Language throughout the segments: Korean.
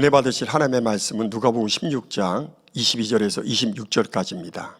은혜 받으실 하나님의 말씀은 누가복음 16장 22절에서 26절까지입니다.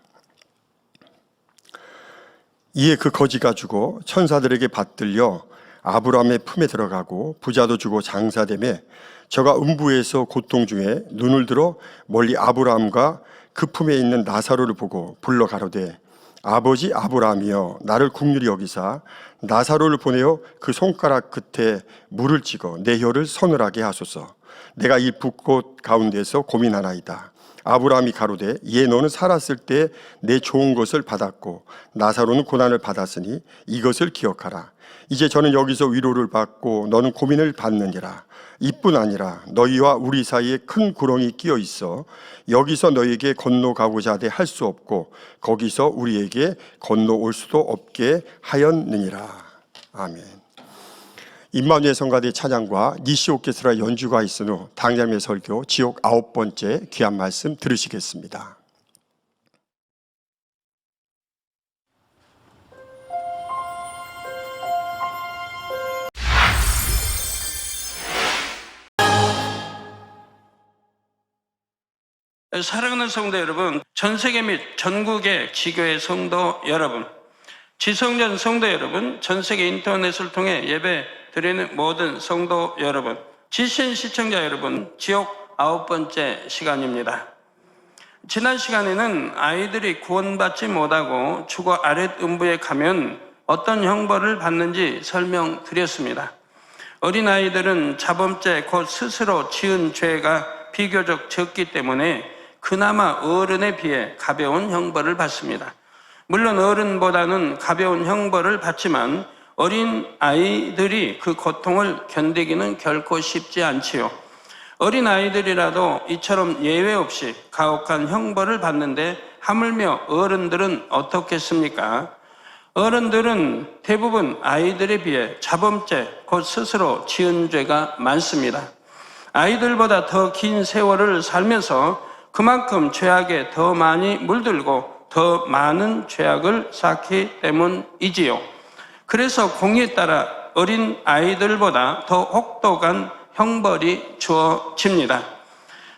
이에 그 거지가 죽어 천사들에게 받들려 아브라함의 품에 들어가고 부자도 주고 장사되매 저가 음부에서 고통 중에 눈을 들어 멀리 아브라함과 그 품에 있는 나사로를 보고 불러 가로되 아버지 아브라함이여 나를 긍휼히 여기사 나사로를 보내어 그 손가락 끝에 물을 찍어 내 혀를 서늘하게 하소서. 내가 이 붓꽃 가운데서 고민하나이다. 아브라함이 가로되 이에 너는 살았을 때 내 좋은 것을 받았고 나사로는 고난을 받았으니 이것을 기억하라. 이제 저는 여기서 위로를 받고 너는 고민을 받느니라. 이뿐 아니라 너희와 우리 사이에 큰 구렁이 끼어 있어 여기서 너희에게 건너가고자 하되 할 수 없고 거기서 우리에게 건너올 수도 없게 하였느니라. 아멘. 임마누엘 성가대 찬양과 니시 오케스트라 연주가 있은 후 당장의 설교 지옥 9번째 귀한 말씀 들으시겠습니다. 사랑하는 성도 여러분, 전 세계 및 전국의 지교회 성도 여러분, 지성전 성도 여러분, 전 세계 인터넷을 통해 예배 드리는 모든 성도 여러분, 지신 시청자 여러분, 지옥 9번째 시간입니다. 지난 시간에는 아이들이 구원받지 못하고 죽어 아랫 음부에 가면 어떤 형벌을 받는지 설명드렸습니다. 어린아이들은 자범죄 곧 스스로 지은 죄가 비교적 적기 때문에 그나마 어른에 비해 가벼운 형벌을 받습니다. 물론 어른보다는 가벼운 형벌을 받지만 어린 아이들이 그 고통을 견디기는 결코 쉽지 않지요. 어린 아이들이라도 이처럼 예외 없이 가혹한 형벌을 받는데 하물며 어른들은 어떻겠습니까? 어른들은 대부분 아이들에 비해 자범죄 곧 스스로 지은 죄가 많습니다. 아이들보다 더 긴 세월을 살면서 그만큼 죄악에 더 많이 물들고 더 많은 죄악을 쌓기 때문이지요. 그래서 공의에 따라 어린 아이들보다 더 혹독한 형벌이 주어집니다.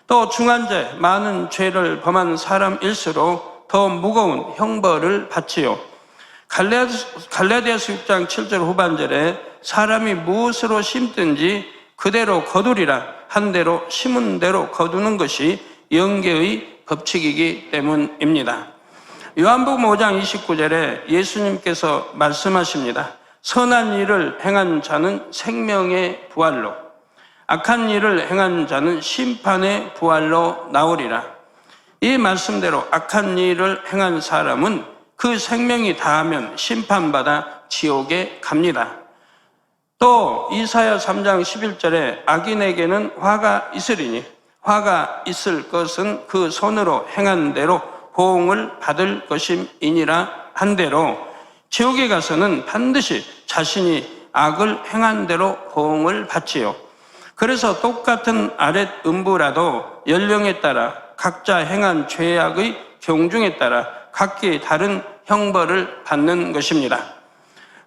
또 중한 죄, 많은 죄를 범한 사람일수록 더 무거운 형벌을 받지요. 갈라디아서 6장 7절 후반절에 사람이 무엇으로 심든지 그대로 거두리라 한 대로 심은 대로 거두는 것이 영계의 법칙이기 때문입니다. 요한복음 5장 29절에 예수님께서 말씀하십니다. 선한 일을 행한 자는 생명의 부활로, 악한 일을 행한 자는 심판의 부활로 나오리라. 이 말씀대로 악한 일을 행한 사람은 그 생명이 다하면 심판받아 지옥에 갑니다. 또 이사야 3장 11절에 악인에게는 화가 있으리니 화가 있을 것은 그 손으로 행한 대로 보응을 받을 것임이니라 한 대로 지옥에 가서는 반드시 자신이 악을 행한 대로 보응을 받지요. 그래서 똑같은 아랫 음부라도 연령에 따라 각자 행한 죄악의 경중에 따라 각기 다른 형벌을 받는 것입니다.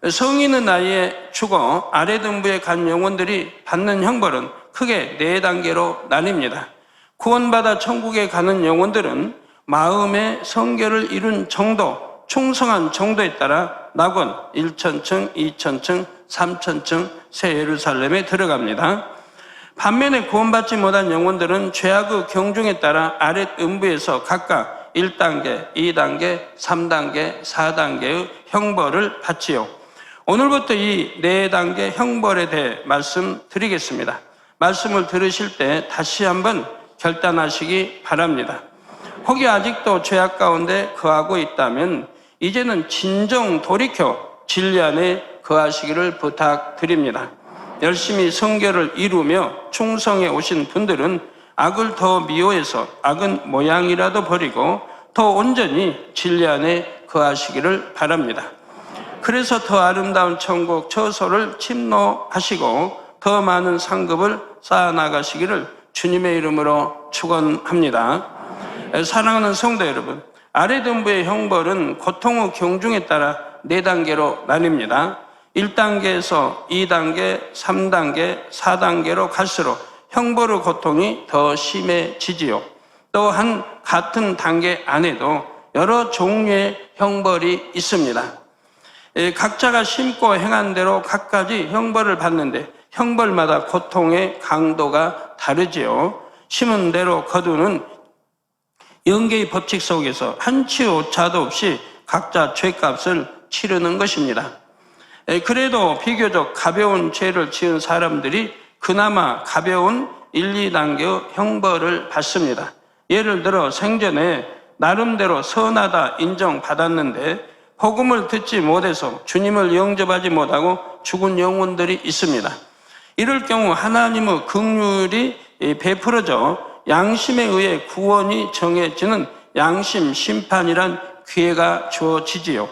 성인의 나이에 죽어 아랫 음부에 간 영혼들이 받는 형벌은 크게 4단계로 나뉩니다. 구원받아 천국에 가는 영혼들은 마음의 성결을 이룬 정도, 충성한 정도에 따라 낙원 1,000층, 2,000층, 3,000층 새 예루살렘에 들어갑니다. 반면에 구원받지 못한 영혼들은 죄악의 경중에 따라 아랫 음부에서 각각 1단계, 2단계, 3단계, 4단계의 형벌을 받지요. 오늘부터 이 4단계 형벌에 대해 말씀드리겠습니다. 말씀을 들으실 때 다시 한번 결단하시기 바랍니다. 혹이 아직도 죄악 가운데 거하고 있다면 이제는 진정 돌이켜 진리 안에 거하시기를 부탁드립니다. 열심히 성결을 이루며 충성해 오신 분들은 악을 더 미워해서 악은 모양이라도 버리고 더 온전히 진리 안에 거하시기를 바랍니다. 그래서 더 아름다운 천국 처소를 침노하시고 더 많은 상급을 쌓아나가시기를 주님의 이름으로 축원합니다. 사랑하는 성도 여러분, 아랫 음부의 형벌은 고통의 경중에 따라 4단계로 나뉩니다. 1단계에서 2단계, 3단계, 4단계로 갈수록 형벌의 고통이 더 심해지지요. 또한 같은 단계 안에도 여러 종류의 형벌이 있습니다. 각자가 심고 행한 대로 각가지 형벌을 받는데 형벌마다 고통의 강도가 다르지요. 심은 대로 거두는 영계의 법칙 속에서 한치 오차도 없이 각자 죄값을 치르는 것입니다. 그래도 비교적 가벼운 죄를 지은 사람들이 그나마 가벼운 1, 2단계의 형벌을 받습니다. 예를 들어 생전에 나름대로 선하다 인정받았는데 복음을 듣지 못해서 주님을 영접하지 못하고 죽은 영혼들이 있습니다. 이럴 경우 하나님의 긍휼이 베풀어져 양심에 의해 구원이 정해지는 양심 심판이란 기회가 주어지지요.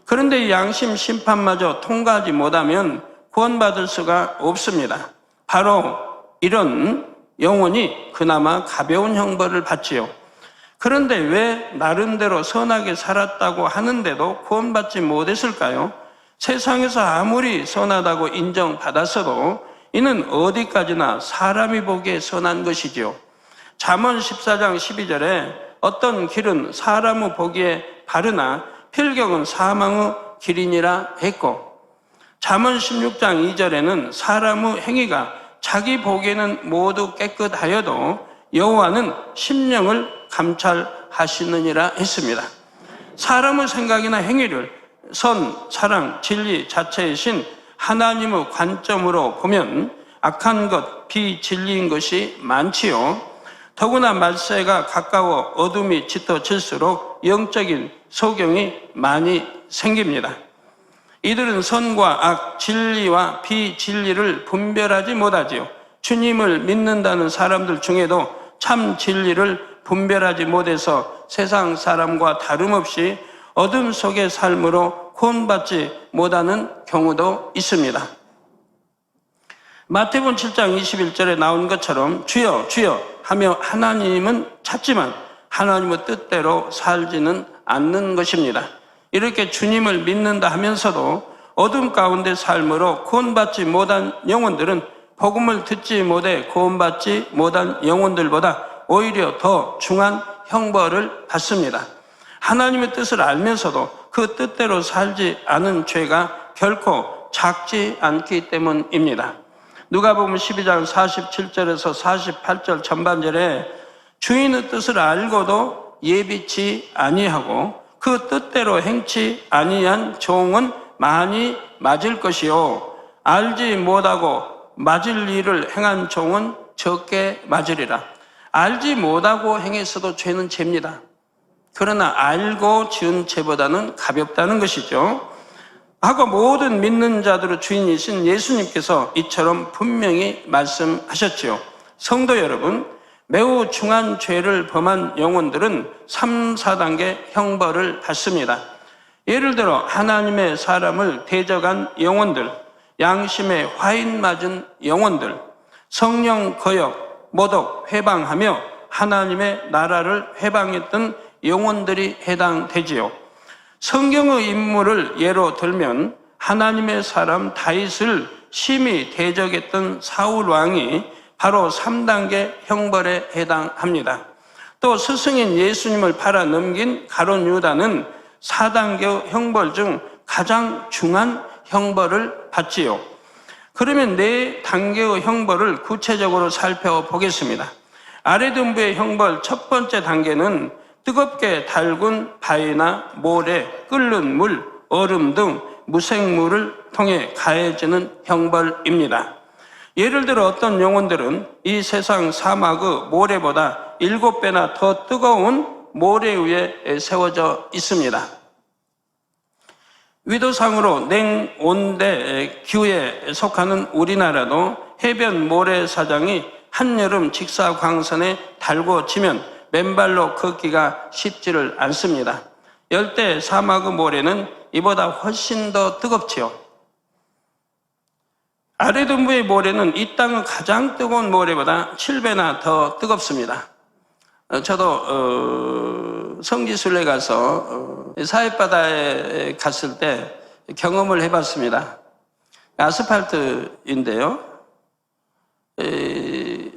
그런데 이 양심 심판마저 통과하지 못하면 구원받을 수가 없습니다. 바로 이런 영혼이 그나마 가벼운 형벌을 받지요. 그런데 왜 나름대로 선하게 살았다고 하는데도 구원받지 못했을까요? 세상에서 아무리 선하다고 인정받았어도 이는 어디까지나 사람이 보기에 선한 것이지요. 잠언 14장 12절에 어떤 길은 사람의 보기에 바르나 필경은 사망의 길이니라 했고, 잠언 16장 2절에는 사람의 행위가 자기 보기에는 모두 깨끗하여도 여호와는 심령을 감찰하시느니라 했습니다. 사람의 생각이나 행위를 선, 사랑, 진리 자체이신 하나님의 관점으로 보면 악한 것, 비진리인 것이 많지요. 더구나 말세가 가까워 어둠이 짙어질수록 영적인 소경이 많이 생깁니다. 이들은 선과 악, 진리와 비진리를 분별하지 못하지요. 주님을 믿는다는 사람들 중에도 참 진리를 분별하지 못해서 세상 사람과 다름없이 어둠 속의 삶으로 구원받지 못하는 경우도 있습니다. 마태복음 7장 21절에 나온 것처럼 주여 주여 하며 하나님은 찾지만 하나님의 뜻대로 살지는 않는 것입니다. 이렇게 주님을 믿는다 하면서도 어둠 가운데 삶으로 구원받지 못한 영혼들은 복음을 듣지 못해 구원받지 못한 영혼들보다 오히려 더 중한 형벌을 받습니다. 하나님의 뜻을 알면서도 그 뜻대로 살지 않은 죄가 결코 작지 않기 때문입니다. 누가복음 12장 47절에서 48절 전반절에 주인의 뜻을 알고도 예비치 아니하고 그 뜻대로 행치 아니한 종은 많이 맞을 것이요 알지 못하고 맞을 일을 행한 종은 적게 맞으리라. 알지 못하고 행했어도 죄는 죄입니다. 그러나 알고 지은 죄보다는 가볍다는 것이죠. 하고 모든 믿는 자들의 주인이신 예수님께서 이처럼 분명히 말씀하셨지요. 성도 여러분, 매우 중한 죄를 범한 영혼들은 3, 4단계 형벌을 받습니다. 예를 들어 하나님의 사람을 대적한 영혼들, 양심에 화인 맞은 영혼들, 성령 거역, 모독, 회방하며 하나님의 나라를 회방했던 영혼들이 해당되지요. 성경의 인물을 예로 들면 하나님의 사람 다윗을 심히 대적했던 사울 왕이 바로 3단계 형벌에 해당합니다. 또 스승인 예수님을 팔아 넘긴 가룟 유다는 4단계 형벌 중 가장 중한 형벌을 받지요. 그러면 4단계의 형벌을 구체적으로 살펴보겠습니다. 아래등부의 형벌 첫 번째 단계는 뜨겁게 달군 바위나 모래, 끓는 물, 얼음 등 무생물을 통해 가해지는 형벌입니다. 예를 들어 어떤 영혼들은 이 세상 사막의 모래보다 7배나 더 뜨거운 모래 위에 세워져 있습니다. 위도상으로 냉온대 기후에 속하는 우리나라도 해변 모래사장이 한여름 직사광선에 달궈지면 맨발로 걷기가 쉽지를 않습니다. 열대 사막의 모래는 이보다 훨씬 더 뜨겁지요. 아래등부의 모래는 이 땅의 가장 뜨거운 모래보다 7배나 더 뜨겁습니다. 저도 성지순례 가서 사해바다에 갔을 때 경험을 해봤습니다. 아스팔트인데요.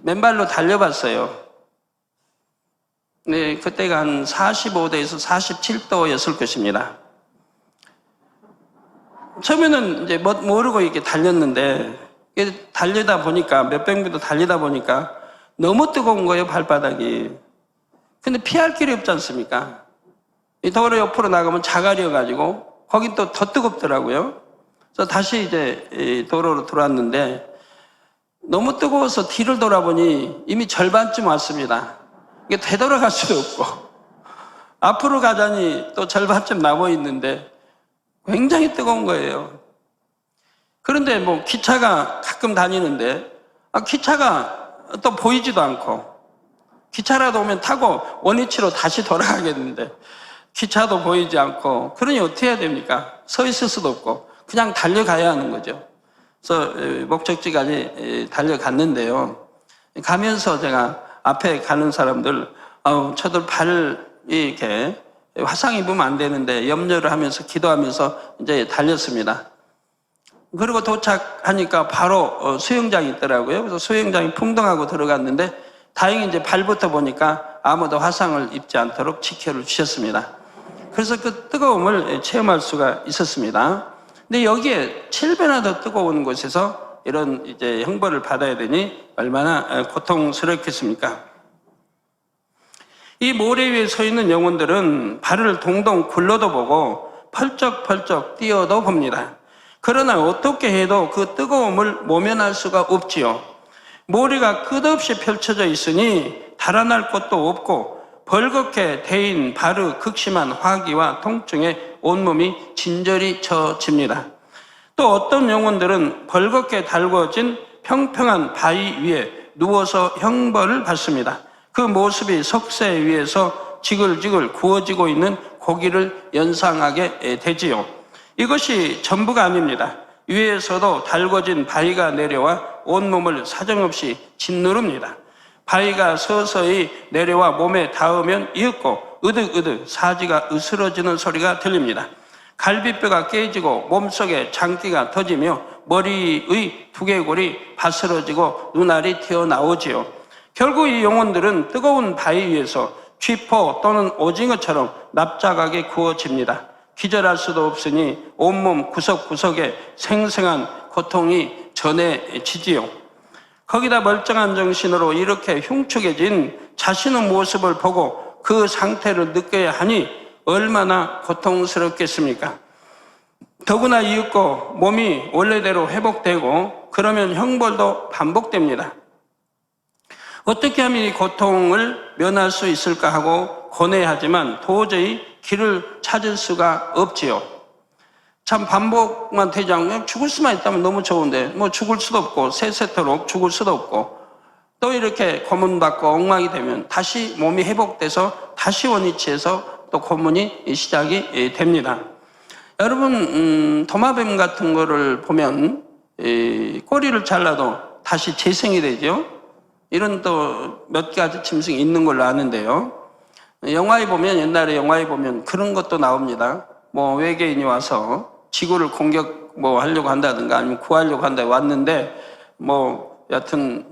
맨발로 달려봤어요. 네, 그때가 한 45도에서 47도였을 것입니다. 처음에는 이제 모르고 이렇게 달렸는데, 달리다 보니까, 몇백 미터 달리다 보니까 너무 뜨거운 거예요, 발바닥이. 근데 피할 길이 없지 않습니까? 이 도로 옆으로 나가면 자갈이어가지고, 거긴 또 더 뜨겁더라고요. 그래서 다시 이제 이 도로로 들어왔는데, 너무 뜨거워서 뒤를 돌아보니 이미 절반쯤 왔습니다. 이게 되돌아갈 수도 없고, 앞으로 가자니 또 절반쯤 남아 있는데, 굉장히 뜨거운 거예요. 그런데 뭐 기차가 가끔 다니는데, 기차가 또 보이지도 않고, 기차라도 오면 타고 원위치로 다시 돌아가겠는데, 기차도 보이지 않고, 그러니 어떻게 해야 됩니까? 서 있을 수도 없고, 그냥 달려가야 하는 거죠. 그래서 목적지까지 달려갔는데요. 가면서 제가 앞에 가는 사람들, 저들 발 이렇게 화상 입으면 안 되는데 염려를 하면서 기도하면서 이제 달렸습니다. 그리고 도착하니까 바로 수영장이 있더라고요. 그래서 수영장이 풍덩하고 들어갔는데 다행히 이제 발부터 보니까 아무도 화상을 입지 않도록 지켜를 주셨습니다. 그래서 그 뜨거움을 체험할 수가 있었습니다. 근데 여기에 7배나 더 뜨거운 곳에서 이런 이제 형벌을 받아야 되니 얼마나 고통스럽겠습니까? 이 모래 위에 서 있는 영혼들은 발을 동동 굴러도 보고 펄쩍펄쩍 뛰어도 봅니다. 그러나 어떻게 해도 그 뜨거움을 모면할 수가 없지요. 모래가 끝없이 펼쳐져 있으니 달아날 곳도 없고 벌겋게 데인 발의 극심한 화기와 통증에 온몸이 진저리 처집니다. 또 어떤 영혼들은 벌겋게 달궈진 평평한 바위 위에 누워서 형벌을 받습니다. 그 모습이 석쇠 위에서 지글지글 구워지고 있는 고기를 연상하게 되지요. 이것이 전부가 아닙니다. 위에서도 달궈진 바위가 내려와 온몸을 사정없이 짓누릅니다. 바위가 서서히 내려와 몸에 닿으면 이윽고 으득으득 사지가 으스러지는 소리가 들립니다. 갈비뼈가 깨지고 몸속에 장기가 터지며 머리의 두개골이 바스러지고 눈알이 튀어나오지요. 결국 이 영혼들은 뜨거운 바위 위에서 쥐포 또는 오징어처럼 납작하게 구워집니다. 기절할 수도 없으니 온몸 구석구석에 생생한 고통이 전해지지요. 거기다 멀쩡한 정신으로 이렇게 흉측해진 자신의 모습을 보고 그 상태를 느껴야 하니 얼마나 고통스럽겠습니까? 더구나 이윽고 몸이 원래대로 회복되고 그러면 형벌도 반복됩니다. 어떻게 하면 이 고통을 면할 수 있을까 하고 고뇌하지만 도저히 길을 찾을 수가 없지요. 참 반복만 되지 않고 죽을 수만 있다면 너무 좋은데 뭐 죽을 수도 없고 세세토록 죽을 수도 없고 또 이렇게 고문받고 엉망이 되면 다시 몸이 회복돼서 다시 원위치에서 또 고문이 시작이 됩니다. 여러분 도마뱀 같은 거를 보면 꼬리를 잘라도 다시 재생이 되죠. 이런 또 몇 가지 짐승이 있는 걸로 아는데요. 영화에 보면 옛날에 영화에 보면 그런 것도 나옵니다. 뭐 외계인이 와서 지구를 공격 하려고 한다든가 아니면 구하려고 한다 왔는데 여하튼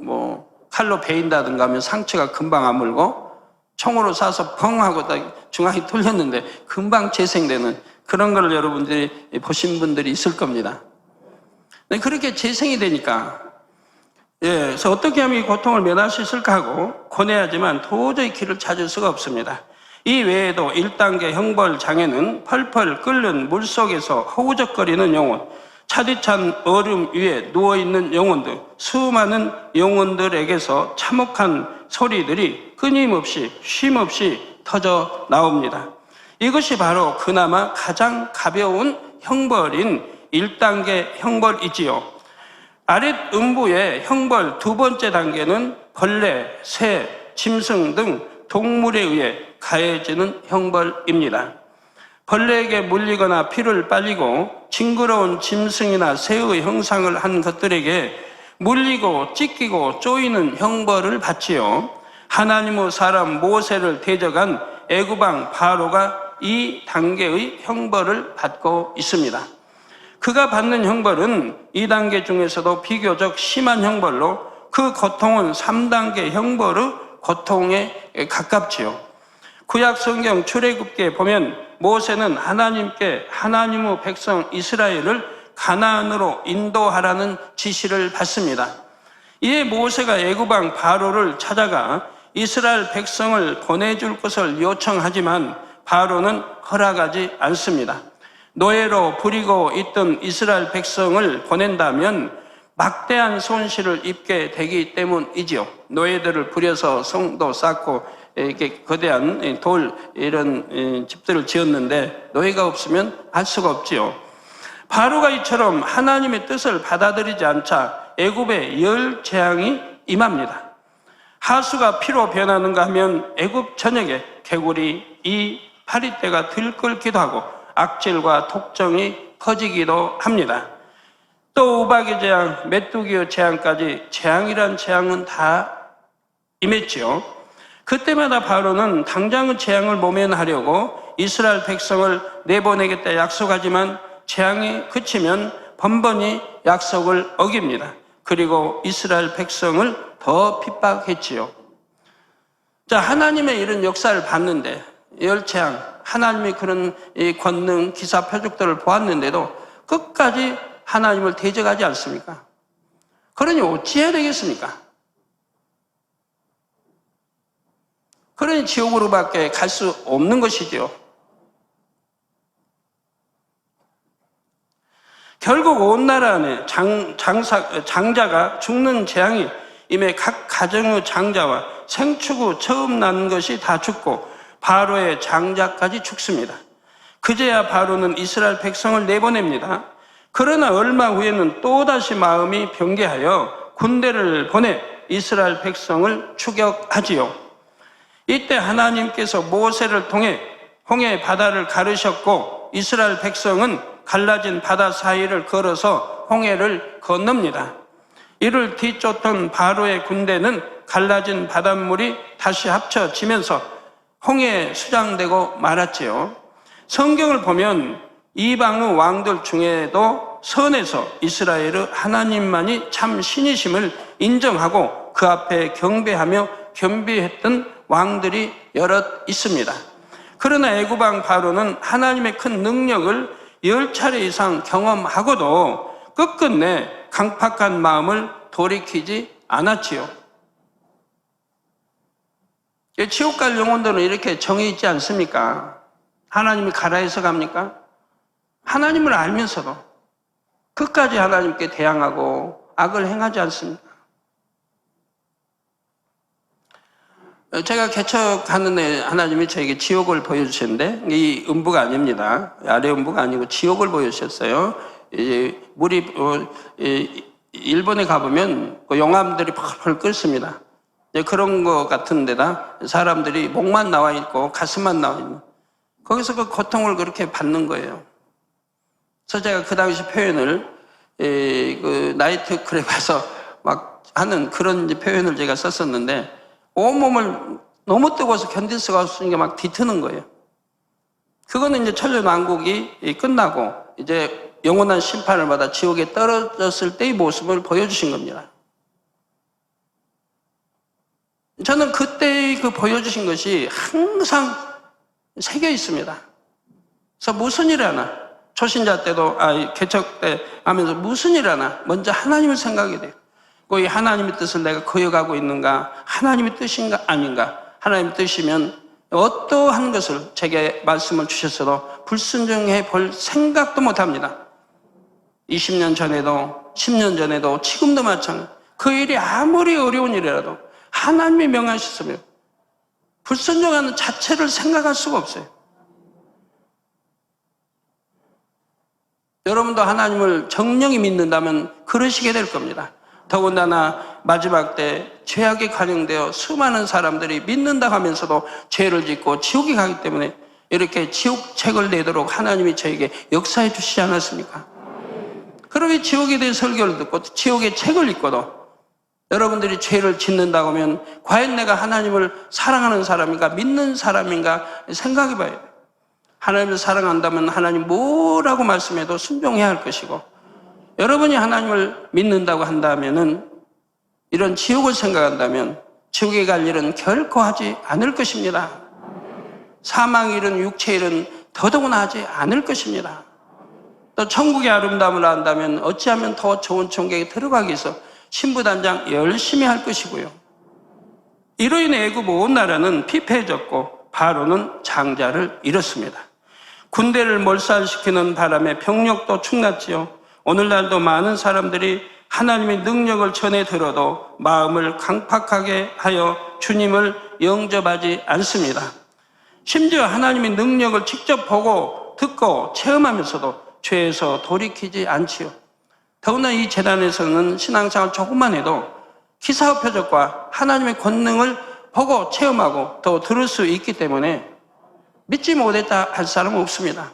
칼로 베인다든가 하면 상처가 금방 아물고 총으로 쏴서 펑 하고 딱 중앙이 뚫렸는데 금방 재생되는 그런 걸 여러분들이 보신 분들이 있을 겁니다. 그렇게 재생이 되니까 그래서 어떻게 하면 이 고통을 면할 수 있을까 하고 고뇌하지만 도저히 길을 찾을 수가 없습니다. 이 외에도 1단계 형벌 장애는 펄펄 끓는 물속에서 허우적거리는 영혼, 차디찬 얼음 위에 누워있는 영혼들, 수많은 영혼들에게서 참혹한 소리들이 끊임없이 쉼없이 터져 나옵니다. 이것이 바로 그나마 가장 가벼운 형벌인 1단계 형벌이지요. 아랫 음부의 형벌 두 번째 단계는 벌레, 새, 짐승 등 동물에 의해 가해지는 형벌입니다. 벌레에게 물리거나 피를 빨리고 징그러운 짐승이나 새의 형상을 한 것들에게 물리고 찢기고 쪼이는 형벌을 받지요. 하나님의 사람 모세를 대적한 애굽왕 바로가 이 단계의 형벌을 받고 있습니다. 그가 받는 형벌은 이 단계 중에서도 비교적 심한 형벌로 그 고통은 3단계 형벌의 고통에 가깝지요. 구약 성경 출애굽기에 보면 모세는 하나님께 하나님의 백성 이스라엘을 가나안으로 인도하라는 지시를 받습니다. 이에 모세가 애굽 왕 바로를 찾아가 이스라엘 백성을 보내줄 것을 요청하지만 바로는 허락하지 않습니다. 노예로 부리고 있던 이스라엘 백성을 보낸다면 막대한 손실을 입게 되기 때문이지요. 노예들을 부려서 성도 쌓고 이렇게 거대한 돌 이런 집들을 지었는데 노예가 없으면 할 수가 없지요. 바로가 이처럼 하나님의 뜻을 받아들이지 않자 애굽에 열 재앙이 임합니다. 하수가 피로 변하는가 하면 애굽 전역에 개구리, 이, 파리떼가 들끓기도 하고 악질과 독정이 퍼지기도 합니다. 또 우박의 재앙, 메뚜기의 재앙까지 재앙이란 재앙은 다 임했지요. 그때마다 바로는 당장의 재앙을 모면하려고 이스라엘 백성을 내보내겠다 약속하지만 재앙이 그치면 번번이 약속을 어깁니다. 그리고 이스라엘 백성을 더 핍박했지요. 자, 하나님의 이런 역사를 봤는데 열재앙, 하나님의 그런 권능, 기사, 표적들을 보았는데도 끝까지 하나님을 대적하지 않습니까? 그러니 어찌해야 되겠습니까? 그러니 지옥으로밖에 갈 수 없는 것이죠. 결국 온 나라 안에 장자가 죽는 재앙이 임해 각 가정의 장자와 생축후 처음 낳는 것이 다 죽고 바로의 장자까지 죽습니다. 그제야 바로는 이스라엘 백성을 내보냅니다. 그러나 얼마 후에는 또다시 마음이 변개하여 군대를 보내 이스라엘 백성을 추격하지요. 이때 하나님께서 모세를 통해 홍해 바다를 가르셨고 이스라엘 백성은 갈라진 바다 사이를 걸어서 홍해를 건넙니다. 이를 뒤쫓던 바로의 군대는 갈라진 바닷물이 다시 합쳐지면서 홍해에 수장되고 말았지요. 성경을 보면 이방의 왕들 중에도 선에서 이스라엘의 하나님만이 참 신이심을 인정하고 그 앞에 경배하며 겸비했던 왕들이 여럿 있습니다. 그러나 애굽 왕 바로는 하나님의 큰 능력을 10차례 이상 경험하고도 끝끝내 강팍한 마음을 돌이키지 않았지요. 지옥 갈 영혼들은 이렇게 정해 있지 않습니까? 하나님이 가라 해서 갑니까? 하나님을 알면서도 끝까지 하나님께 대항하고 악을 행하지 않습니다. 제가 개척하는 하나님이 저에게 지옥을 보여주셨는데 이 음부가 아닙니다. 아래 음부가 아니고 지옥을 보여주셨어요. 물이 일본에 가보면 용암들이 펄펄 끓습니다. 그런 것 같은 데다 사람들이 목만 나와 있고 가슴만 나와 있는 거기서 그 고통을 그렇게 받는 거예요. 그래서 제가 그 당시 표현을 그 나이트 클럽에 가서 막 하는 그런 표현을 제가 썼었는데 온몸을 너무 뜨거워서 견딜 수가 없으니까 막 뒤트는 거예요. 그거는 이제 천년왕국이 끝나고 이제 영원한 심판을 받아 지옥에 떨어졌을 때의 모습을 보여주신 겁니다. 저는 그때의 그 보여주신 것이 항상 새겨 있습니다. 그래서 무슨 일 하나, 초신자 때도, 개척 때 하면서 무슨 일 하나, 먼저 하나님을 생각하게 돼요. 이 하나님의 뜻을 내가 거역하고 있는가, 하나님의 뜻인가 아닌가, 하나님의 뜻이면 어떠한 것을 제게 말씀을 주셨어도 불순종해 볼 생각도 못 합니다. 20년 전에도, 10년 전에도, 지금도 마찬가지. 그 일이 아무리 어려운 일이라도 하나님이 명하셨으면 불순종하는 자체를 생각할 수가 없어요. 여러분도 하나님을 정령히 믿는다면 그러시게 될 겁니다. 더군다나 마지막 때 죄악에 관영되어 수많은 사람들이 믿는다 하면서도 죄를 짓고 지옥에 가기 때문에 이렇게 지옥책을 내도록 하나님이 저에게 역사해 주시지 않았습니까? 그러면 지옥에 대해 설교를 듣고 지옥의 책을 읽고도 여러분들이 죄를 짓는다고 하면 과연 내가 하나님을 사랑하는 사람인가 믿는 사람인가 생각해 봐야 돼요. 하나님을 사랑한다면 하나님 뭐라고 말씀해도 순종해야 할 것이고 여러분이 하나님을 믿는다고 한다면은 이런 지옥을 생각한다면 지옥에 갈 일은 결코 하지 않을 것입니다. 사망의 일은, 육체의 일은 더더구나 하지 않을 것입니다. 또 천국의 아름다움을 안다면 어찌하면 더 좋은 천국에 들어가기 위해서 신부단장 열심히 할 것이고요. 이로 인해 애굽 온 나라는 피폐해졌고 바로는 장자를 잃었습니다. 군대를 몰살시키는 바람에 병력도 축났지요. 오늘날도 많은 사람들이 하나님의 능력을 전해 들어도 마음을 강팍하게 하여 주님을 영접하지 않습니다. 심지어 하나님의 능력을 직접 보고 듣고 체험하면서도 죄에서 돌이키지 않지요. 더구나 이 재단에서는 신앙생활 조금만 해도 기사와 표적과 하나님의 권능을 보고 체험하고 또 들을 수 있기 때문에 믿지 못했다 할 사람은 없습니다.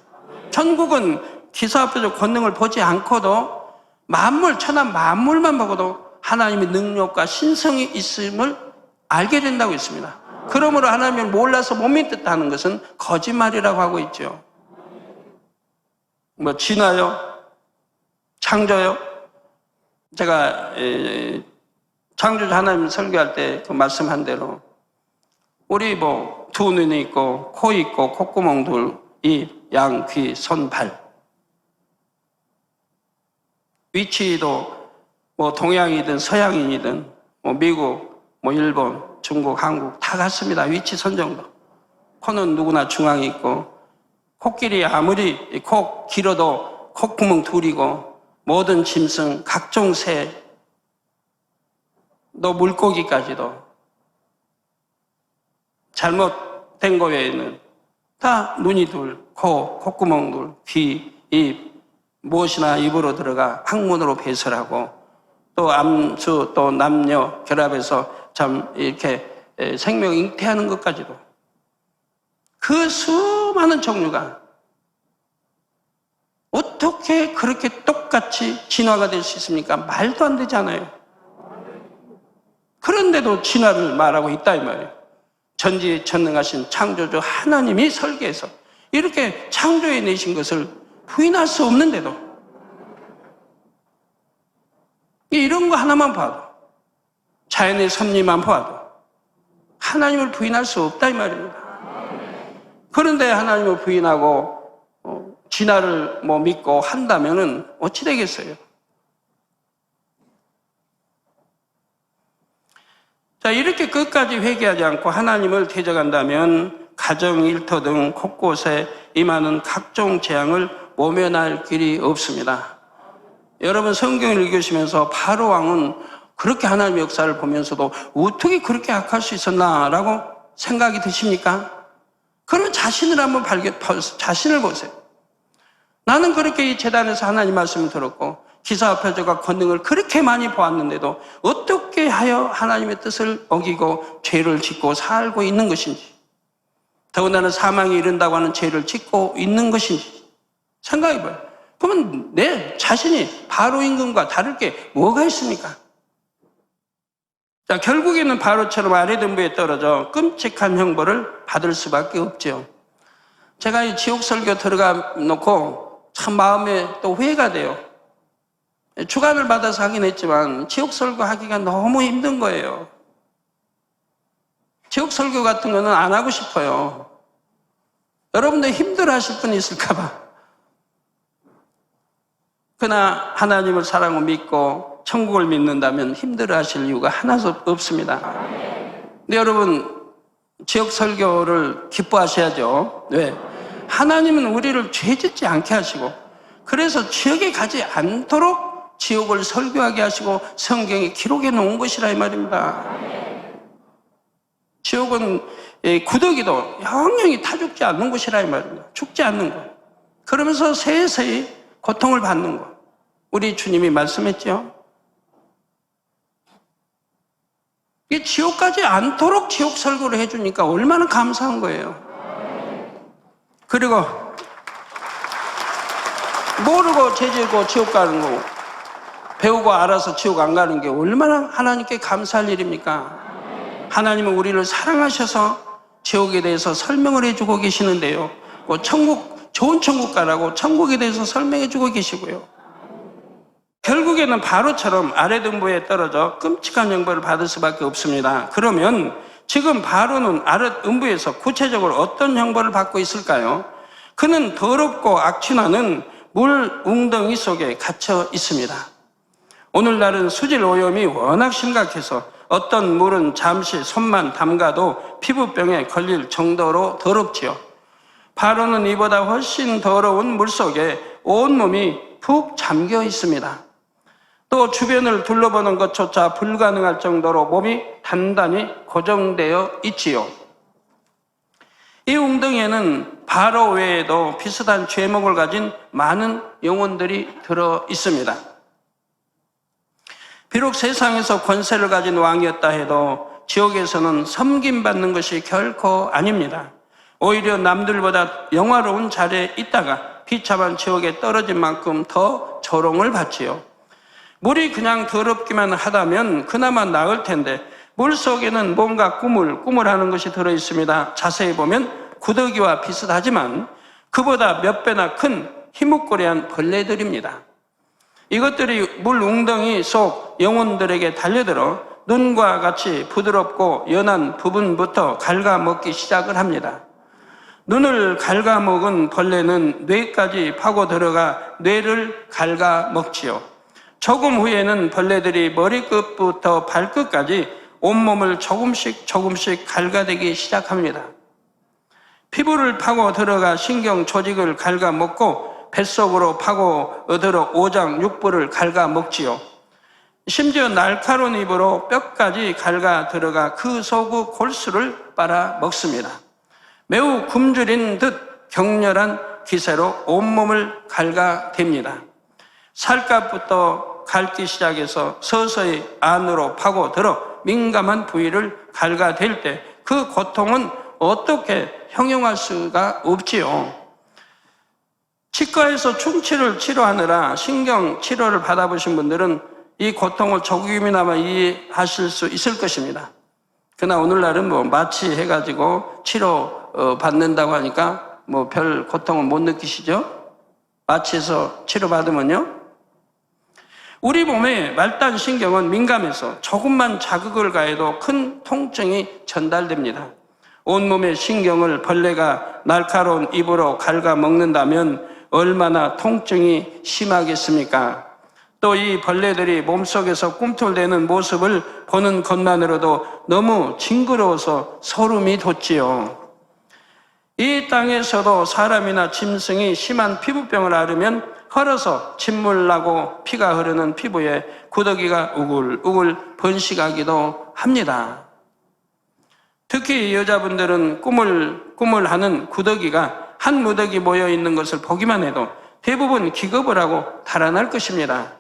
천국은 기사와 표적 권능을 보지 않고도 만물, 천한 만물만 보고도 하나님의 능력과 신성이 있음을 알게 된다고 했습니다. 그러므로 하나님을 몰라서 못 믿겠다는 것은 거짓말이라고 하고 있죠. 뭐 진화요? 창조요? 제가 창조주 하나님 설교할 때 그 말씀한 대로 우리 뭐 두 눈이 있고 코 있고 콧구멍 둘, 입, 양, 귀, 손, 발. 위치도 뭐 동양이든 서양인이든 뭐 미국, 뭐 일본, 중국, 한국 다 같습니다. 위치 선정도. 코는 누구나 중앙에 있고 코끼리 아무리 코 길어도 콧구멍 둘이고 모든 짐승, 각종 새, 또 물고기까지도 잘못된 거 외에는 다 눈이 둘, 코, 콧구멍 둘, 귀, 입, 무엇이나 입으로 들어가 학문으로 배설하고 또 암수, 또 남녀 결합해서 참 이렇게 생명 잉태하는 것까지도 그 수많은 종류가 어떻게 그렇게 똑같이 진화가 될 수 있습니까? 말도 안 되잖아요. 그런데도 진화를 말하고 있다 이 말이에요. 전지전능하신 창조주 하나님이 설계해서 이렇게 창조해 내신 것을 부인할 수 없는데도 이런 거 하나만 봐도 자연의 섭리만 봐도 하나님을 부인할 수 없다 이 말입니다. 그런데 하나님을 부인하고 진화를 뭐 믿고 한다면은 어찌 되겠어요? 자, 이렇게 끝까지 회개하지 않고 하나님을 대적한다면 가정, 일터 등 곳곳에 임하는 각종 재앙을 모면할 길이 없습니다. 여러분 성경을 읽으시면서 바로 왕은 그렇게 하나님의 역사를 보면서도 어떻게 그렇게 악할 수 있었나라고 생각이 드십니까? 그러면 자신을 한번 자신을 보세요. 나는 그렇게 이 재단에서 하나님 말씀을 들었고 기사와 표적과 권능을 그렇게 많이 보았는데도 어떻게 하여 하나님의 뜻을 어기고 죄를 짓고 살고 있는 것인지, 더군다나 사망에 이른다고 하는 죄를 짓고 있는 것인지 생각해봐요. 그러면 내 자신이 바로 임금과 다를 게 뭐가 있습니까? 자, 결국에는 바로처럼 아래등부에 떨어져 끔찍한 형벌을 받을 수밖에 없죠. 제가 이 지옥 설교 들어가 놓고 참 마음에 또 후회가 돼요. 주간을 받아서 하긴 했지만 지옥 설교 하기가 너무 힘든 거예요. 지옥 설교 같은 거는 안 하고 싶어요. 여러분들 힘들어 하실 분 있을까 봐. 그러나 하나님을 사랑하고 믿고 천국을 믿는다면 힘들어 하실 이유가 하나도 없습니다. 근데 여러분 지옥 설교를 기뻐하셔야죠. 왜? 하나님은 우리를 죄짓지 않게 하시고 그래서 지옥에 가지 않도록 지옥을 설교하게 하시고 성경에 기록해 놓은 것이라 이 말입니다. 지옥은 구더기도 영영이 타 죽지 않는 곳이라 이 말입니다. 죽지 않는 것. 그러면서 세세히 고통을 받는 것. 우리 주님이 말씀했죠. 이 지옥 가지 않도록 지옥 설교를 해주니까 얼마나 감사한 거예요. 그리고 모르고 죄지고 지옥 가는 거 배우고 알아서 지옥 안 가는 게 얼마나 하나님께 감사할 일입니까? 하나님은 우리를 사랑하셔서 지옥에 대해서 설명을 해주고 계시는데요. 천국, 좋은 천국 가라고 천국에 대해서 설명해주고 계시고요. 결국에는 바로처럼 아랫음부에 떨어져 끔찍한 형벌을 받을 수밖에 없습니다. 그러면 지금 바로는 아랫음부에서 구체적으로 어떤 형벌을 받고 있을까요? 그는 더럽고 악취나는 물 웅덩이 속에 갇혀 있습니다. 오늘날은 수질 오염이 워낙 심각해서 어떤 물은 잠시 손만 담가도 피부병에 걸릴 정도로 더럽지요. 바로는 이보다 훨씬 더러운 물 속에 온몸이 푹 잠겨 있습니다. 또 주변을 둘러보는 것조차 불가능할 정도로 몸이 단단히 고정되어 있지요. 이 웅덩이에는 바로 외에도 비슷한 죄목을 가진 많은 영혼들이 들어 있습니다. 비록 세상에서 권세를 가진 왕이었다 해도 지옥에서는 섬김받는 것이 결코 아닙니다. 오히려 남들보다 영화로운 자리에 있다가 비참한 지옥에 떨어진 만큼 더 조롱을 받지요. 물이 그냥 더럽기만 하다면 그나마 나을 텐데 물 속에는 뭔가 꾸물꾸물하는 것이 들어있습니다. 자세히 보면 구더기와 비슷하지만 그보다 몇 배나 큰 희뭇거리한 벌레들입니다. 이것들이 물 웅덩이 속 영혼들에게 달려들어 눈과 같이 부드럽고 연한 부분부터 갉아먹기 시작을 합니다. 눈을 갉아먹은 벌레는 뇌까지 파고 들어가 뇌를 갉아먹지요. 조금 후에는 벌레들이 머리끝부터 발끝까지 온몸을 조금씩 갉아대기 시작합니다. 피부를 파고 들어가 신경 조직을 갉아먹고 뱃속으로 파고 들어 오장육부를 갉아먹지요. 심지어 날카로운 입으로 뼈까지 갉아 들어가 그 속의 골수를 빨아먹습니다. 매우 굶주린 듯 격렬한 기세로 온몸을 갉아댑니다. 살갗부터 닳기 시작해서 서서히 안으로 파고들어 민감한 부위를 갉아댈 때 그 고통은 어떻게 형용할 수가 없지요. 치과에서 충치를 치료하느라 신경치료를 받아보신 분들은 이 고통을 조금이나마 이해하실 수 있을 것입니다. 그러나 오늘날은 마취해가지고 치료 받는다고 하니까 별 고통은 못 느끼시죠? 마취해서 치료받으면요? 우리 몸의 말단 신경은 민감해서 조금만 자극을 가해도 큰 통증이 전달됩니다. 온몸의 신경을 벌레가 날카로운 입으로 갉아먹는다면 얼마나 통증이 심하겠습니까? 또 이 벌레들이 몸속에서 꿈틀대는 모습을 보는 것만으로도 너무 징그러워서 소름이 돋지요. 이 땅에서도 사람이나 짐승이 심한 피부병을 앓으면 헐어서 침물 나고 피가 흐르는 피부에 구더기가 우글우글 번식하기도 합니다. 특히 여자분들은 꾸물꾸물하는 구더기가 한 무더기 모여 있는 것을 보기만 해도 대부분 기겁을 하고 달아날 것입니다.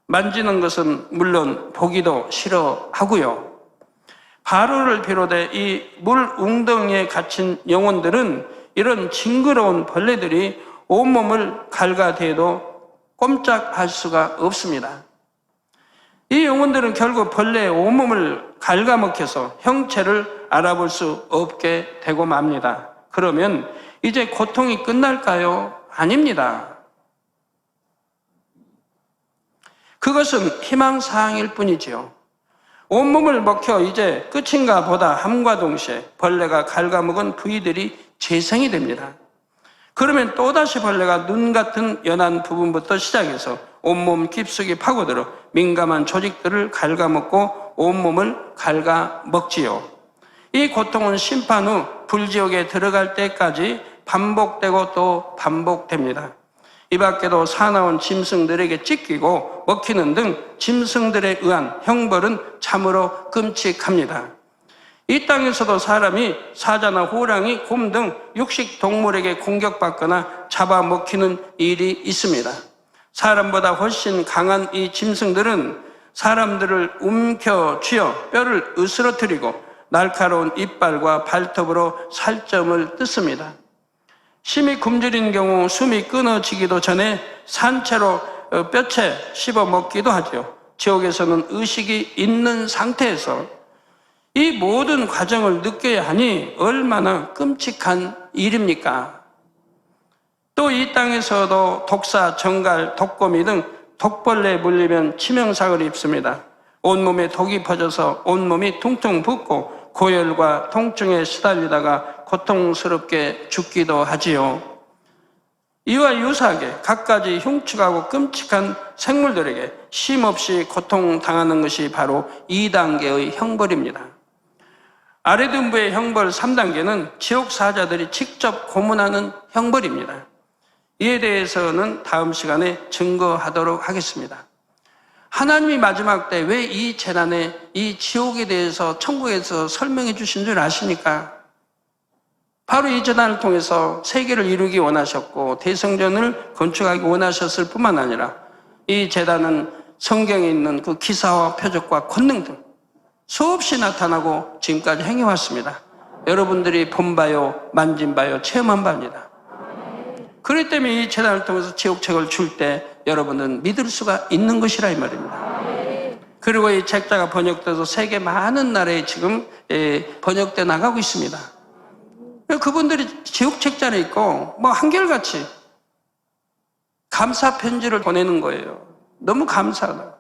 만지는 것은 물론 보기도 싫어하고요. 바로를 비롯해 이 물 웅덩이에 갇힌 영혼들은 이런 징그러운 벌레들이 온몸을 갉아대도 꼼짝할 수가 없습니다. 이 영혼들은 결국 벌레의 온몸을 갉아먹혀서 형체를 알아볼 수 없게 되고 맙니다. 그러면 이제 고통이 끝날까요? 아닙니다. 그것은 희망사항일 뿐이지요. 온몸을 먹혀 이제 끝인가 보다 함과 동시에 벌레가 갉아먹은 부위들이 재생이 됩니다. 그러면 또다시 벌레가 눈 같은 연한 부분부터 시작해서 온몸 깊숙이 파고들어 민감한 조직들을 갉아먹고 온몸을 갉아먹지요. 이 고통은 심판 후 불지옥에 들어갈 때까지 반복되고 또 반복됩니다. 이 밖에도 사나운 짐승들에게 찢기고 먹히는 등 짐승들에 의한 형벌은 참으로 끔찍합니다. 이 땅에서도 사람이 사자나 호랑이, 곰 등 육식 동물에게 공격받거나 잡아먹히는 일이 있습니다. 사람보다 훨씬 강한 이 짐승들은 사람들을 움켜쥐어 뼈를 으스러뜨리고 날카로운 이빨과 발톱으로 살점을 뜯습니다. 심히 굶주린 경우 숨이 끊어지기도 전에 산채로 뼈채 씹어 먹기도 하죠. 지옥에서는 의식이 있는 상태에서 이 모든 과정을 느껴야 하니 얼마나 끔찍한 일입니까? 또 이 땅에서도 독사, 정갈, 독거미 등 독벌레에 물리면 치명상을 입습니다. 온몸에 독이 퍼져서 온몸이 퉁퉁 붓고 고열과 통증에 시달리다가 고통스럽게 죽기도 하지요. 이와 유사하게 갖가지 흉측하고 끔찍한 생물들에게 쉼없이 고통당하는 것이 바로 2단계의 형벌입니다. 아래 등부의 형벌 3단계는 지옥 사자들이 직접 고문하는 형벌입니다. 이에 대해서는 다음 시간에 증거하도록 하겠습니다. 하나님이 마지막 때 왜 이 재난에, 이 지옥에 대해서 천국에서 설명해 주신 줄 아십니까? 바로 이 재난을 통해서 세계를 이루기 원하셨고 대성전을 건축하기 원하셨을 뿐만 아니라 이 재단은 성경에 있는 그 기사와 표적과 권능 등 수없이 나타나고 지금까지 행해왔습니다. 여러분들이 본 바요, 만진 바요, 체험한 바입니다. 그렇기 때문에 이 재단을 통해서 지옥책을 줄 때 여러분은 믿을 수가 있는 것이라 이 말입니다. 그리고 이 책자가 번역돼서 세계 많은 나라에 지금 번역돼 나가고 있습니다. 그분들이 지옥 책자에 있고 뭐 한결같이 감사 편지를 보내는 거예요. 너무 감사하다.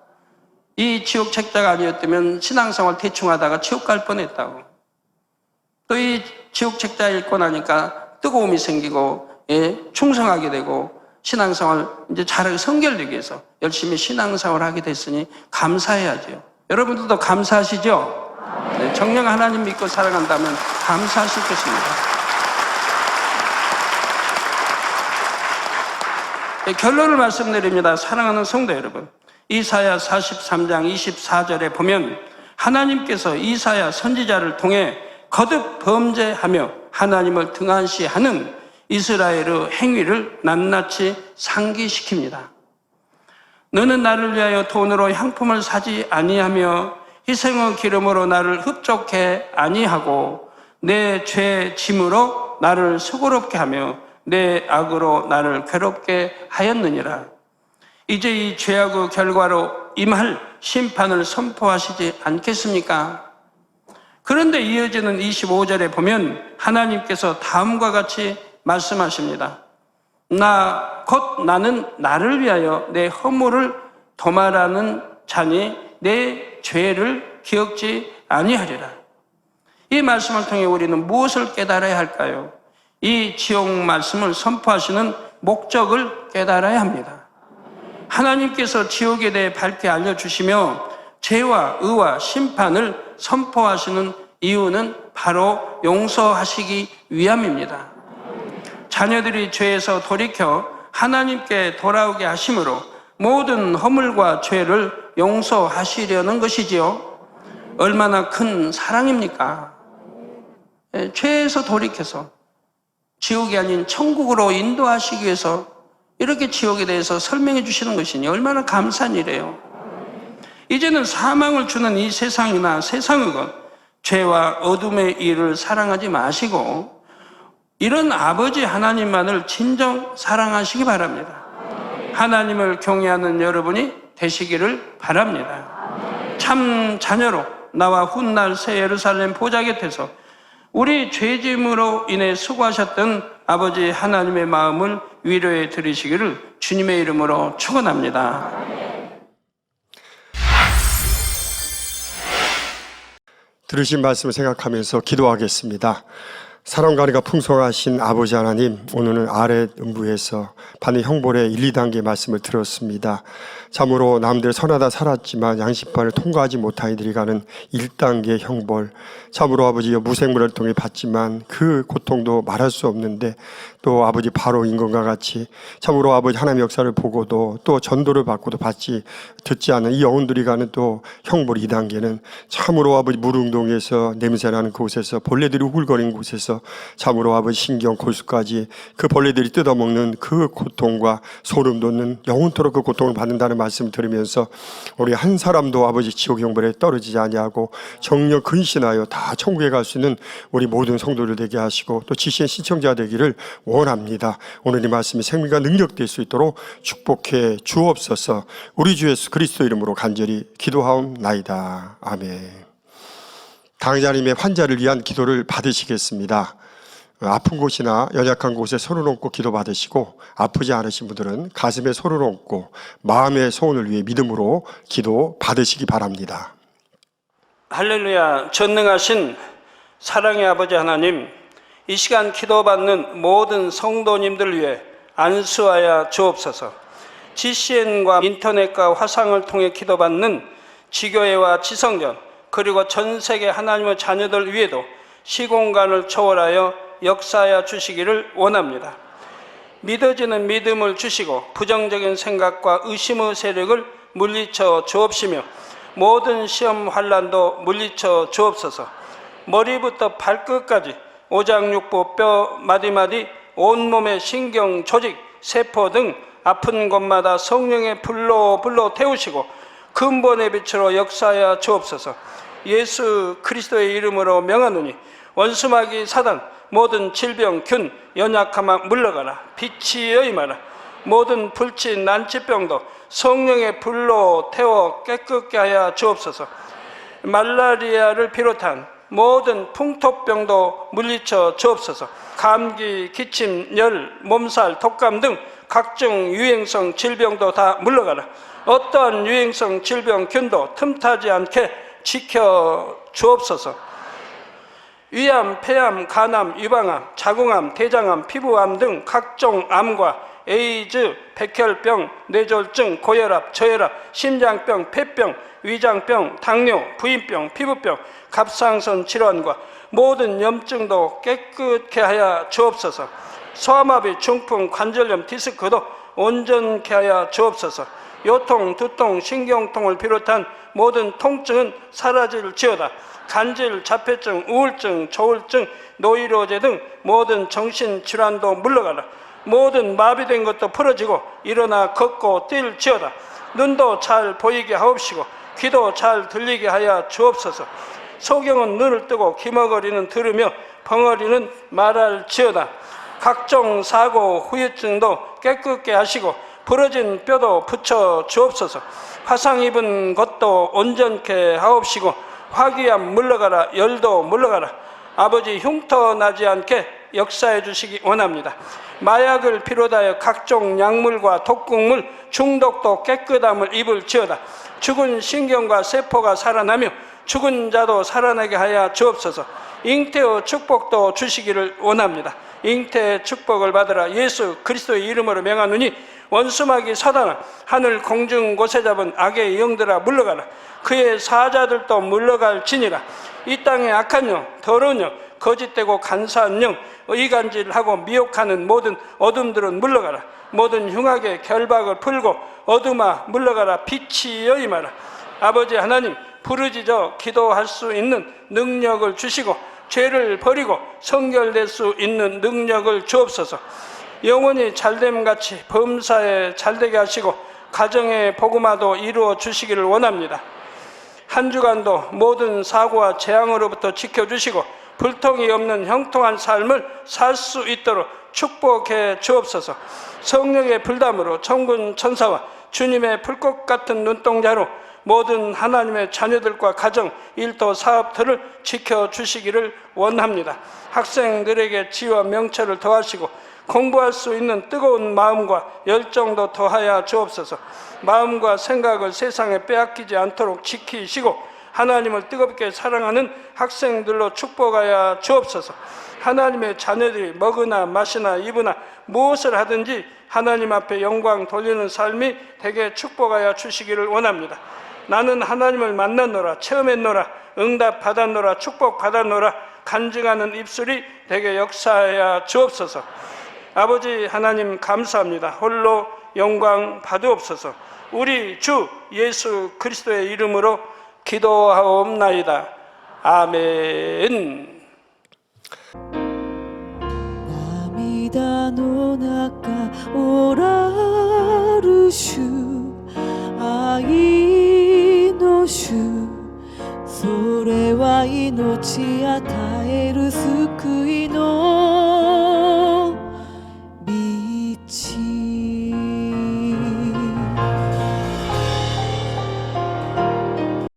이 지옥 책자가 아니었다면 신앙생활 대충 하다가 지옥 갈 뻔했다고. 또 이 지옥 책자 읽고 나니까 뜨거움이 생기고 충성하게 되고 신앙생활 이제 잘하게 성결되기 위해서 열심히 신앙생활을 하게 됐으니 감사해야죠. 여러분들도 감사하시죠? 네, 정녕 하나님 믿고 살아간다면 감사하실 것입니다. 네, 결론을 말씀드립니다. 사랑하는 성도 여러분, 이사야 43장 24절에 보면 하나님께서 이사야 선지자를 통해 거듭 범죄하며 하나님을 등한시하는 이스라엘의 행위를 낱낱이 상기시킵니다. 너는 나를 위하여 돈으로 향품을 사지 아니하며 희생의 기름으로 나를 흡족해 아니하고 내 죄 짐으로 나를 수고롭게 하며 내 악으로 나를 괴롭게 하였느니라. 이제 이 죄악의 결과로 임할 심판을 선포하시지 않겠습니까? 그런데 이어지는 25절에 보면 하나님께서 다음과 같이 말씀하십니다. 곧 나는 나를 위하여 내 허물을 도말하는 자니 내 죄를 기억지 아니하리라. 이 말씀을 통해 우리는 무엇을 깨달아야 할까요? 이 지옥 말씀을 선포하시는 목적을 깨달아야 합니다. 하나님께서 지옥에 대해 밝게 알려주시며 죄와 의와 심판을 선포하시는 이유는 바로 용서하시기 위함입니다. 자녀들이 죄에서 돌이켜 하나님께 돌아오게 하심으로 모든 허물과 죄를 용서하시려는 것이지요. 얼마나 큰 사랑입니까? 죄에서 돌이켜서 지옥이 아닌 천국으로 인도하시기 위해서 이렇게 지옥에 대해서 설명해 주시는 것이니 얼마나 감사한 일이에요. 이제는 사망을 주는 이 세상이나 세상의 것, 죄와 어둠의 일을 사랑하지 마시고 이런 아버지 하나님만을 진정 사랑하시기 바랍니다. 하나님을 경외하는 여러분이 되시기를 바랍니다. 참 자녀로 나와 훗날 새 예루살렘 보좌 곁에서 우리 죄짐으로 인해 수고하셨던 아버지 하나님의 마음을 위로해 드리시기를 주님의 이름으로 축원합니다. 들으신 말씀을 생각하면서 기도하겠습니다. 사랑과 은혜가 풍성하신 아버지 하나님, 오늘은 아래 음부에서 받는 형벌의 1, 2단계 말씀을 들었습니다. 참으로 남들 선하다 살았지만 양식판을 통과하지 못한 이들이 가는 1단계 형벌, 참으로 아버지여 무생물을 통해 받지만 그 고통도 말할 수 없는데 또 아버지 바로 인건과 같이 참으로 아버지 하나님의 역사를 보고도 또 전도를 받고도 듣지 않은 이 영혼들이 가는 또 형벌 2단계는 참으로 아버지 무릉동에서 냄새나는 곳에서 벌레들이 우글거리는 곳에서 참으로 아버지 신경 골수까지 그 벌레들이 뜯어먹는 그 고통과 소름 돋는 영원토록 그 고통을 받는다는 말씀을 들으면서 우리 한 사람도 아버지 지옥 형벌에 떨어지지 아니하고 정녕 근신하여 다 천국에 갈 수 있는 우리 모든 성도들 되게 하시고 또 지시의 신청자 되기를 원합니다. 오늘 이 말씀이 생명과 능력될 수 있도록 축복해 주옵소서. 우리 주 예수 그리스도 이름으로 간절히 기도하옵나이다. 아멘. 당자님의 환자를 위한 기도를 받으시겠습니다. 아픈 곳이나 연약한 곳에 손을 얹고 기도받으시고, 아프지 않으신 분들은 가슴에 손을 얹고 마음의 소원을 위해 믿음으로 기도받으시기 바랍니다. 할렐루야. 전능하신 사랑의 아버지 하나님, 이 시간 기도받는 모든 성도님들 위해 안수하여 주옵소서. GCN과 인터넷과 화상을 통해 기도받는 지교회와 지성전, 그리고 전 세계 하나님의 자녀들 위에도 시공간을 초월하여 역사하여 주시기를 원합니다. 믿어지는 믿음을 주시고 부정적인 생각과 의심의 세력을 물리쳐 주옵시며, 모든 시험 환난도 물리쳐 주옵소서. 머리부터 발끝까지 오장육부 뼈 마디마디 온몸의 신경 조직 세포 등 아픈 곳마다 성령의 불로 태우시고 근본의 빛으로 역사하여 주옵소서. 예수 그리스도의 이름으로 명하노니 원수마귀 사단 모든 질병 균 연약함아 물러가라. 빛이 여임하라. 모든 불치 난치병도 성령의 불로 태워 깨끗게 하여 주옵소서. 말라리아를 비롯한 모든 풍토병도 물리쳐 주옵소서. 감기, 기침, 열, 몸살, 독감 등 각종 유행성 질병도 다 물러가라. 어떠한 유행성 질병 균도 틈타지 않게 지켜 주옵소서. 위암, 폐암, 간암, 유방암, 자궁암, 대장암, 피부암 등 각종 암과 에이즈, 백혈병, 뇌졸중, 고혈압, 저혈압, 심장병, 폐병, 위장병, 당뇨, 부인병, 피부병, 갑상선 질환과 모든 염증도 깨끗게 하여 주옵소서. 소아마비, 중풍, 관절염, 디스크도 온전케 하여 주옵소서. 요통, 두통, 신경통을 비롯한 모든 통증은 사라질지어다. 간질, 자폐증, 우울증, 조울증, 노이로제 등 모든 정신질환도 물러가라. 모든 마비된 것도 풀어지고 일어나 걷고 뛸지어다. 눈도 잘 보이게 하옵시고 귀도 잘 들리게 하여 주옵소서. 소경은 눈을 뜨고 기머거리는 들으며 벙어리는 말할지어다. 각종 사고, 후유증도 깨끗게 하시고 부러진 뼈도 붙여 주옵소서. 화상 입은 것도 온전케 하옵시고 화기암 물러가라. 열도 물러가라. 아버지 흉터 나지 않게 역사해 주시기 원합니다. 마약을 비롯하여 각종 약물과 독극물 중독도 깨끗함을 입을지어다. 죽은 신경과 세포가 살아나며 죽은 자도 살아나게 하여 주옵소서. 잉태의 축복도 주시기를 원합니다. 잉태의 축복을 받으라. 예수 그리스도의 이름으로 명하노니 원수마귀 사단아, 하늘 공중 곳에 잡은 악의 영들아 물러가라. 그의 사자들도 물러갈지니라. 이 땅의 악한 영, 더러운 영, 거짓되고 간사한 영, 이간질하고 미혹하는 모든 어둠들은 물러가라. 모든 흉악의 결박을 풀고 어둠아 물러가라. 빛이 여임하라. 아버지 하나님, 부르짖어 기도할 수 있는 능력을 주시고 죄를 버리고 성결될 수 있는 능력을 주옵소서. 영원히 잘됨같이 범사에 잘되게 하시고 가정의 복음화도 이루어 주시기를 원합니다. 한 주간도 모든 사고와 재앙으로부터 지켜주시고 불통이 없는 형통한 삶을 살 수 있도록 축복해 주옵소서. 성령의 불담으로 천군 천사와 주님의 불꽃 같은 눈동자로 모든 하나님의 자녀들과 가정, 일터, 사업들을 지켜주시기를 원합니다. 학생들에게 지혜와 명철을 더하시고 공부할 수 있는 뜨거운 마음과 열정도 더하여 주옵소서. 마음과 생각을 세상에 빼앗기지 않도록 지키시고 하나님을 뜨겁게 사랑하는 학생들로 축복하여 주옵소서. 하나님의 자녀들이 먹으나 마시나 입으나 무엇을 하든지 하나님 앞에 영광 돌리는 삶이 되게 축복하여 주시기를 원합니다. 나는 하나님을 만났노라, 체험했노라, 응답 받았노라, 축복 받았노라 간증하는 입술이 되게 역사하여 주옵소서. 아버지 하나님 감사합니다. 홀로 영광 받으옵소서. 우리 주 예수 그리스도의 이름으로 기도하옵나이다. 아멘. 涙の中おらる主愛の主それは命与える救いの